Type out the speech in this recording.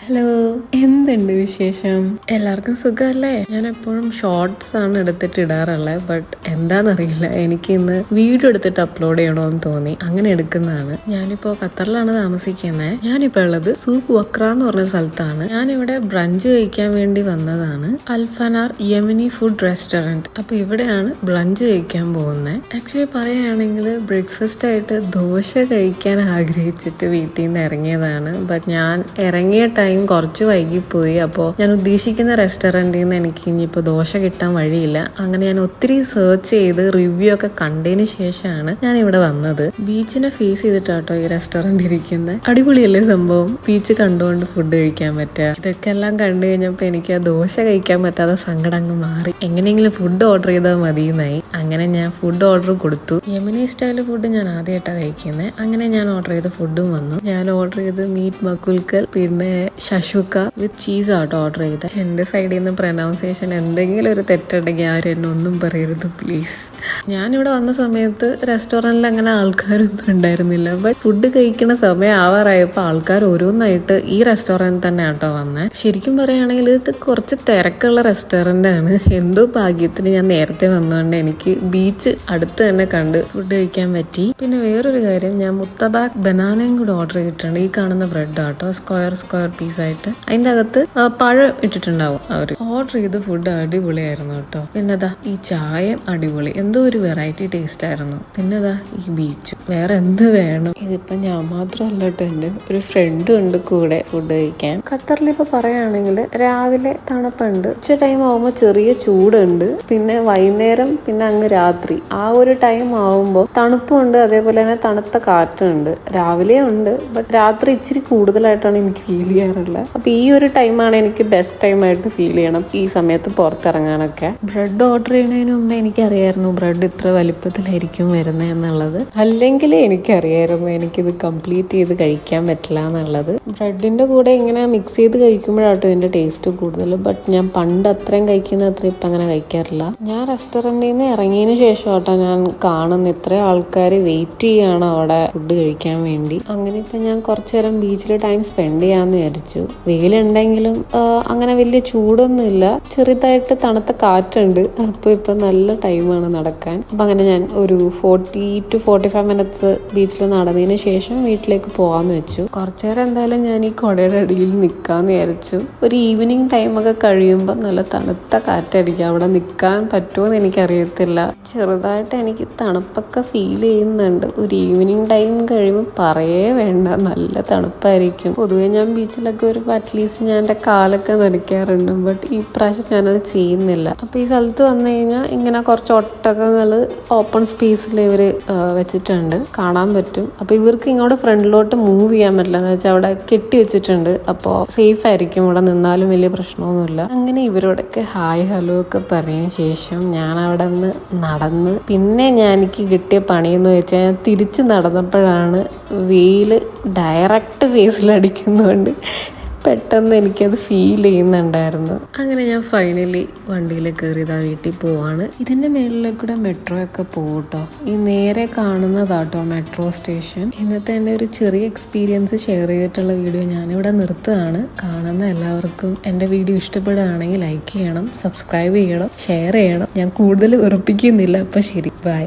Hello, എന്തുണ്ട് വിശേഷം? എല്ലാവർക്കും സുഖമല്ലേ? ഞാൻ എപ്പോഴും ഷോർട്സ് ആണ് എടുത്തിട്ട് ഇടാറുള്ളത്. ബട്ട് എന്താണെന്നറിയില്ല, എനിക്ക് ഇന്ന് വീഡിയോ എടുത്തിട്ട് അപ്ലോഡ് ചെയ്യണമെന്ന് തോന്നി. അങ്ങനെ എടുക്കുന്നതാണ്. ഞാനിപ്പോൾ ഖത്തറിലാണ് താമസിക്കുന്നത്. ഞാനിപ്പോൾ ഉള്ളത് സൂഖ് വക്ര എന്ന് പറഞ്ഞൊരു സ്ഥലത്താണ്. ഞാനിവിടെ ബ്രഞ്ച് കഴിക്കാൻ വേണ്ടി വന്നതാണ്. അൽഫനാർ യമനി ഫുഡ് റെസ്റ്റോറൻറ്റ്. അപ്പോൾ ഇവിടെയാണ് ബ്രഞ്ച് കഴിക്കാൻ പോകുന്നത്. ആക്ച്വലി പറയുകയാണെങ്കിൽ ബ്രേക്ക്ഫാസ്റ്റ് ആയിട്ട് ദോശ കഴിക്കാൻ ആഗ്രഹിച്ചിട്ട് വീട്ടിൽ നിന്ന് ഇറങ്ങിയതാണ്. ബട്ട് ഞാൻ ഇറങ്ങിയ ടൈം കുറച്ച് വൈകിപ്പോയി. അപ്പോൾ ഞാൻ ഉദ്ദേശിക്കുന്ന റെസ്റ്റോറൻറ്റിൽ നിന്ന് എനിക്ക് ഇനിയിപ്പോൾ ദോശ കിട്ടാൻ വഴിയില്ല. അങ്ങനെ ഞാൻ ഒത്തിരി സെർച്ച് ചെയ്ത് റിവ്യൂ ഒക്കെ കണ്ടതിന് ശേഷമാണ് ഞാൻ ഇവിടെ വന്നത്. ബീച്ചിനെ ഫേസ് ചെയ്തിട്ടാട്ടോ ഈ റെസ്റ്റോറൻറ്റ് ഇരിക്കുന്നത്. അടിപൊളിയല്ലേ സംഭവം? ബീച്ച് കണ്ടുകൊണ്ട് ഫുഡ് കഴിക്കാൻ പറ്റുക. ഇതൊക്കെ എല്ലാം കണ്ടു കഴിഞ്ഞപ്പോൾ എനിക്ക് ആ ദോശ കഴിക്കാൻ പറ്റാതെ സങ്കടം അങ്ങ് മാറി. എങ്ങനെയെങ്കിലും ഫുഡ് ഓർഡർ ചെയ്താൽ മതിയെന്നായി. അങ്ങനെ ഞാൻ ഫുഡ് ഓർഡർ കൊടുത്തു. യമനി സ്റ്റൈൽ ഫുഡ് ഞാൻ ആദ്യമായിട്ടാണ് കഴിക്കുന്നത്. അങ്ങനെ ഞാൻ ഓർഡർ ചെയ്ത ഫുഡും വന്നു. ഞാൻ ഓർഡർ ചെയ്ത് മീറ്റ് മക്കുൽക്കൽ, പിന്നെ ഷഷുക്ക വിത്ത് ചീസ് ആട്ടോ ഓർഡർ ചെയ്ത്. എൻ്റെ സൈഡിൽ നിന്ന് പ്രൊനൗൺസിയേഷൻ എന്തെങ്കിലും ഒരു തെറ്റുണ്ടെങ്കിൽ ആരും എന്നെ ഒന്നും പറയരുത് പ്ലീസ്. ഞാനിവിടെ വന്ന സമയത്ത് റെസ്റ്റോറൻറ്റിൽ അങ്ങനെ ആൾക്കാരൊന്നും ഉണ്ടായിരുന്നില്ല. ബട്ട് ഫുഡ് കഴിക്കുന്ന സമയം ആവാറായപ്പോൾ ആൾക്കാർ ഓരോന്നായിട്ട് ഈ റെസ്റ്റോറൻറ്റ് തന്നെ ആട്ടോ വന്നത്. ശരിക്കും പറയുകയാണെങ്കിൽ ഇത് കുറച്ച് തിരക്കുള്ള റെസ്റ്റോറൻ്റ് ആണ്. എന്തോ ഭാഗ്യത്തിന് ഞാൻ നേരത്തെ വന്നുകൊണ്ട് എനിക്ക് ബീച്ച് അടുത്ത് തന്നെ കണ്ട് ഫുഡ് കഴിക്കാൻ പറ്റി. പിന്നെ വേറൊരു കാര്യം, ഞാൻ മുത്തബാക്ക് ബനാനയും കൂടി ഓർഡർ ചെയ്തിട്ടുണ്ട്. ഈ കാണുന്ന ബ്രെഡ് ആട്ടോ, സ്ക്വയർ പീസായിട്ട്. അതിൻ്റെ അകത്ത് പഴം ഇട്ടിട്ടുണ്ടാവും അവർ. ഓർഡർ ചെയ്ത ഫുഡ് അടിപൊളിയായിരുന്നു കേട്ടോ. പിന്നെതാ ഈ ചായം അടിപൊളി, എന്തോ ഒരു വെറൈറ്റി ടേസ്റ്റ് ആയിരുന്നു. പിന്നെതാ ഈ ബീച്ച്, വേറെ എന്ത് വേണം? ഇതിപ്പോ ഞാൻ മാത്രമല്ല കേട്ടോ, എൻ്റെ ഒരു ഫ്രണ്ടും ഉണ്ട് കൂടെ ഫുഡ് കഴിക്കാൻ. ഖത്തറിൽ ഇപ്പൊ പറയുകയാണെങ്കിൽ രാവിലെ തണുപ്പുണ്ട്, ഉച്ച ടൈം ആവുമ്പോൾ ചെറിയ ചൂടുണ്ട്, പിന്നെ വൈകുന്നേരം, പിന്നെ അങ്ങ് രാത്രി. ആ ഒരു ടൈം ആവുമ്പോൾ തണുപ്പുണ്ട്, അതേപോലെ തന്നെ തണുത്ത കാറ്റുണ്ട്. രാവിലെ ഉണ്ട്, ബട്ട് രാത്രി ഇച്ചിരി കൂടുതലായിട്ടാണ് എനിക്ക് ഫീൽ ചെയ്യാറുള്ളത്. അപ്പൊ ഈ ഒരു ടൈമാണ് എനിക്ക് ബെസ്റ്റ് ടൈമായിട്ട് ഫീൽ ചെയ്യണം ഈ സമയത്ത് പുറത്തിറങ്ങാനൊക്കെ. ബ്രെഡ് ഓർഡർ ചെയ്യുന്നതിന് മുമ്പ് എനിക്കറിയായിരുന്നു ബ്രെഡ് ഇത്ര വലിപ്പത്തിലായിരിക്കും വരുന്നത് എന്നുള്ളത്. അല്ലെങ്കിൽ എനിക്കറിയായിരുന്നു എനിക്കിത് കംപ്ലീറ്റ് ചെയ്ത് കഴിക്കാൻ പറ്റില്ല എന്നുള്ളത്. ബ്രെഡിന്റെ കൂടെ ഇങ്ങനെ മിക്സ് ചെയ്ത് കഴിക്കുമ്പോഴാട്ടോ ഇതിന്റെ ടേസ്റ്റ് കൂടുതൽ. ബട്ട് ഞാൻ പണ്ട് അത്രയും കഴിക്കുന്ന അത്ര ഇപ്പം അങ്ങനെ കഴിക്കാറില്ല. ഞാൻ റെസ്റ്റോറൻറ്റിൽ നിന്ന് ഇറങ്ങിയതിന് ശേഷം ആട്ടോ ഞാൻ കാണുന്ന ഇത്രയും ആൾക്കാർ വെയിറ്റ് ചെയ്യാണ് അവിടെ ഫുഡ് കഴിക്കാൻ വേണ്ടി. അങ്ങനെ ഇപ്പം ഞാൻ കുറച്ചു നേരം ബീച്ചിൽ ടൈം സ്പെൻഡ് ചെയ്യാമെന്ന് വിചാരിച്ചു. വെയിലുണ്ടെങ്കിലും അങ്ങനെ വലിയ ചൂടൊന്നുമില്ല, ചെറുതായിട്ട് തണുത്ത കാറ്റുണ്ട്. അപ്പോൾ ഇപ്പം നല്ല ടൈമാണ് നടക്കാൻ. അപ്പം അങ്ങനെ ഞാൻ ഒരു 40 to 45 മിനിറ്റ്സ് ബീച്ചിൽ നടന്നതിന് ശേഷം വീട്ടിലേക്ക് പോകാമെന്ന് വെച്ചു. കുറച്ചു നേരം എന്തായാലും ഞാൻ ഈ കുടയുടെ അടിയിൽ നിൽക്കാമെന്ന് വിചാരിച്ചു. ഒരു ഈവനിങ് ടൈമൊക്കെ കഴിയുമ്പോൾ നല്ല തണുത്ത കാറ്റായിരിക്കും. അവിടെ നിൽക്കാൻ പറ്റുമോയെന്ന് എനിക്കറിയത്തില്ല. ചെറുതായിട്ട് എനിക്ക് തണുപ്പൊക്കെ ഫീൽ ചെയ്യുന്നുണ്ട്. ഒരു ഈവനിങ് ടൈം കഴിയുമ്പോൾ പറയേ വേണ്ട, നല്ല തണുപ്പായിരിക്കും. പൊതുവേ ഞാൻ ബീച്ചിലൊക്കെ ഒരു അറ്റ്ലീസ്റ്റ് ഞാൻ എൻ്റെ കാലൊക്കെ നനയ്ക്കാറുണ്ട്. ബട്ട് ഈ പ്രാവശ്യം ഞാനത് ചെയ്യുന്നില്ല. അപ്പോൾ ഈ സ്ഥലത്ത് വന്നു കഴിഞ്ഞാൽ ഇങ്ങനെ കുറച്ച് ഒട്ടകങ്ങൾ ഓപ്പൺ സ്പേസിൽ ഇവർ വെച്ചിട്ടുണ്ട്, കാണാൻ പറ്റും. അപ്പോൾ ഇവർക്ക് ഇങ്ങോട്ട് ഫ്രണ്ടിലോട്ട് മൂവ് ചെയ്യാൻ പറ്റില്ല, എന്ന് വെച്ചാൽ അവിടെ കെട്ടി വെച്ചിട്ടുണ്ട്. അപ്പോൾ സേഫ് ആയിരിക്കും, ഇവിടെ നിന്നാലും വലിയ പ്രശ്നമൊന്നുമില്ല. അങ്ങനെ ഇവരോടൊക്കെ ഹായ് ഹലോ ഒക്കെ പറഞ്ഞതിന് ശേഷം ഞാൻ അവിടെ നിന്ന് നടന്ന്, പിന്നെ എനിക്ക് കിട്ടിയ പണിയെന്ന് വെച്ചാൽ ഞാൻ തിരിച്ച് നടന്നപ്പോഴാണ് വെയിൽ ഡയറക്റ്റ് ഫേസിലടിക്കുന്നതുകൊണ്ട് പെട്ടെന്ന് എനിക്കത് ഫീൽ ചെയ്യുന്നുണ്ടായിരുന്നു. അങ്ങനെ ഞാൻ ഫൈനലി വണ്ടിയിൽ കയറിയതാ വീട്ടിൽ പോവാണ്. ഇതിൻ്റെ മേളിലേക്കൂടെ മെട്രോ ഒക്കെ പോകട്ടോ. ഈ നേരെ കാണുന്നതാട്ടോ മെട്രോ സ്റ്റേഷൻ. ഇന്നത്തെ എൻ്റെ ഒരു ചെറിയ എക്സ്പീരിയൻസ് ഷെയർ ചെയ്തിട്ടുള്ള വീഡിയോ ഞാനിവിടെ നിർത്തുകയാണ്. കാണുന്ന എല്ലാവർക്കും എൻ്റെ വീഡിയോ ഇഷ്ടപ്പെടുകയാണെങ്കിൽ ലൈക്ക് ചെയ്യണം, സബ്സ്ക്രൈബ് ചെയ്യണം, ഷെയർ ചെയ്യണം. ഞാൻ കൂടുതൽ ഉറപ്പിക്കുന്നില്ല. അപ്പോൾ ശരി, ബൈ.